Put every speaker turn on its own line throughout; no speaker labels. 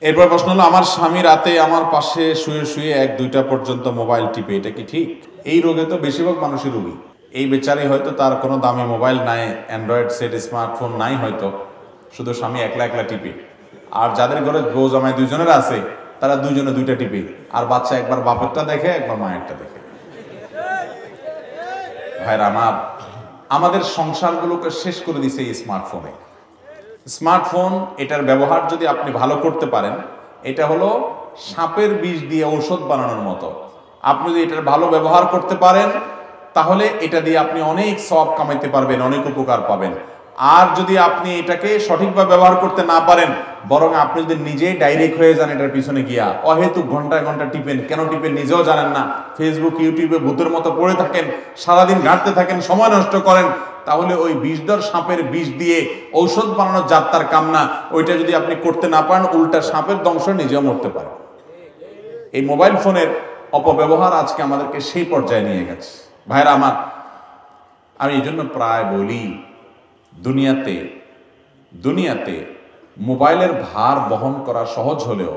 এরপর প্রশ্ন হলো, আমার স্বামী রাতে আমার পাশে শুয়ে শুয়ে 1-2টা পর্যন্ত মোবাইল টিপে, এটা কি ঠিক? এই রোগে তো বেশিরভাগ মানুষই রোগী। এই বেচারি হয়তো তার কোনো দামি মোবাইল নাই, অ্যান্ড্রয়েড সেট, স্মার্টফোন নাই, হয়তো শুধু স্বামী একলা একলা টিপে। আর যাদের ঘরে বউ জামাই দুইজনের আছে, তারা দুইজনে দুইটা টিপে, আর বাচ্চা একবার বাপেরটা দেখে একবার মায়েরটা দেখে। ভাইরা আমার, আমাদের সংসারগুলোকে শেষ করে দিছে এই স্মার্টফোনে। স্মার্টফোন, এটার ব্যবহার যদি আপনি ভালো করতে পারেন, এটা হলো সাপের বিষ দিয়ে ঔষধ বানানোর মতো। আপনি যদি এটার ভালো ব্যবহার করতে পারেন, তাহলে এটা দিয়ে আপনি অনেক সওয়াব কামাইতে পারবেন, অনেক উপকার পাবেন। আর যদি আপনি এটাকে সঠিকভাবে ব্যবহার করতে না পারেন, বরং আপনি যদি নিজেই ডাইরেক্ট হয়ে যান এটার পিছনে গিয়া, অহেতুক ঘন্টায় ঘন্টা টিপেন, কেন টিপেন নিজেও জানেন না, ফেসবুক ইউটিউবে ভূতের মতো পড়ে থাকেন, সারাদিন ঘাঁটতে থাকেন, সময় নষ্ট করেন, তাহলে ওই বিষধর সাপের বিষ দিয়ে ঔষধ বানানোর যাত্রার কাম না। ওইটা যদি আপনি করতে না পারেন, উল্টা সাপের দংশ নিজেও মরতে পারে। এই মোবাইল ফোনের অপব্যবহার আজকে আমাদেরকে সেই পর্যায়ে নিয়ে গেছে। ভাইরা আমার, আমি এই জন্য প্রায় বলি, দুনিয়াতে মোবাইলের ভার বহন করা সহজ হলেও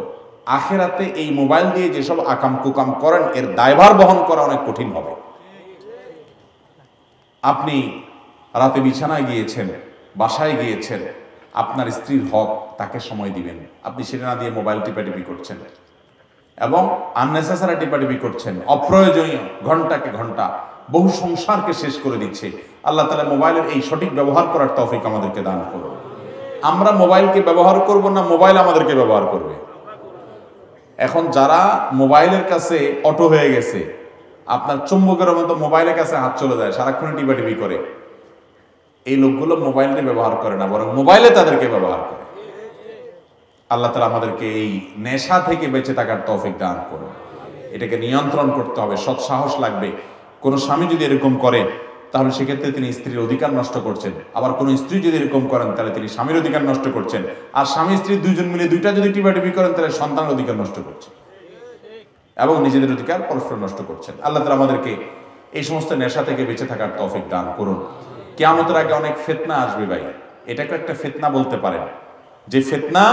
আখেরাতে এই মোবাইল দিয়ে যেসব আকাম কুকাম করেন, এর দায়ভার বহন করা অনেক কঠিন হবে। আপনি রাতে বিছানায় গিয়েছেন, বাসায় গিয়েছেন, আপনার স্ত্রীর হক, তাকে সময় দিবেন, আপনি সেটা না দিয়ে মোবাইল টিপাটিপি করছেন এবং আননেসেসারি টিপাটিপি করছেন, অপ্রয়োজনীয় ঘন্টাকে ঘন্টা বহু সংসারকে শেষ করে দিচ্ছে। আল্লাহ তাআলা মোবাইলের এই সঠিক ব্যবহার করার তৌফিক আমাদেরকে দান করুন। আমরা মোবাইলকে ব্যবহার করব না, মোবাইল আমাদেরকে ব্যবহার করবে। এখন যারা মোবাইলের কাছে অটো হয়ে গেছে, আপনার চুম্বকের মতো মোবাইলের কাছে হাত চলে যায়, সারাক্ষণ টিপাটিপি করে, এই লোকগুলো মোবাইলকে ব্যবহার করে না, বরং মোবাইলে তাদেরকে ব্যবহার করে। আল্লাহ তাআলা আমাদেরকে এই নেশা থেকে বেঁচে থাকার তৌফিক দান করুন। এটাকে নিয়ন্ত্রণ করতে হবে, সৎ সাহস লাগবে। কোনো স্বামী যদি এরকম করে, তাহলে সেক্ষেত্রে তিনি স্ত্রীর অধিকার নষ্ট করছেন। আবার কোনো স্ত্রী যদি এরকম করেন, তাহলে তিনি স্বামীর অধিকার নষ্ট করছেন। আর স্বামী স্ত্রী দুইজন মিলে দুইটা যদি টিপাটিপি করেন, তাহলে সন্তানের অধিকার নষ্ট করছেন এবং নিজেদের অধিকার পরস্পর নষ্ট করছেন। আল্লাহ তাআলা আমাদেরকে এই সমস্ত নেশা থেকে বেঁচে থাকার তৌফিক দান করুন। কিয়ামতের আগে অনেক ফিতনা আসবে ভাই, এটাকে একটা ফিতনা বলতে পারেন, যে ফিতনা,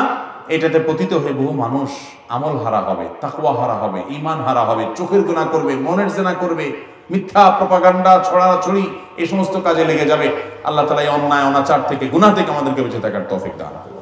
এটাতে পতিত হয়ে বহু মানুষ আমল হারা হবে, তাকওয়া হারা হবে, ঈমান হারা হবে, চোখের গুনাহ করবে, মনের জিনা করবে, মিথ্যা প্রপাগান্ডা ছড়াছড়ি, এই সমস্ত কাজে লেগে যাবে। আল্লাহ তাআলা এই অন্যায় অনাচার থেকে, গুনাহ থেকে আমাদেরকে বেঁচে থাকার তৌফিক দান করুন।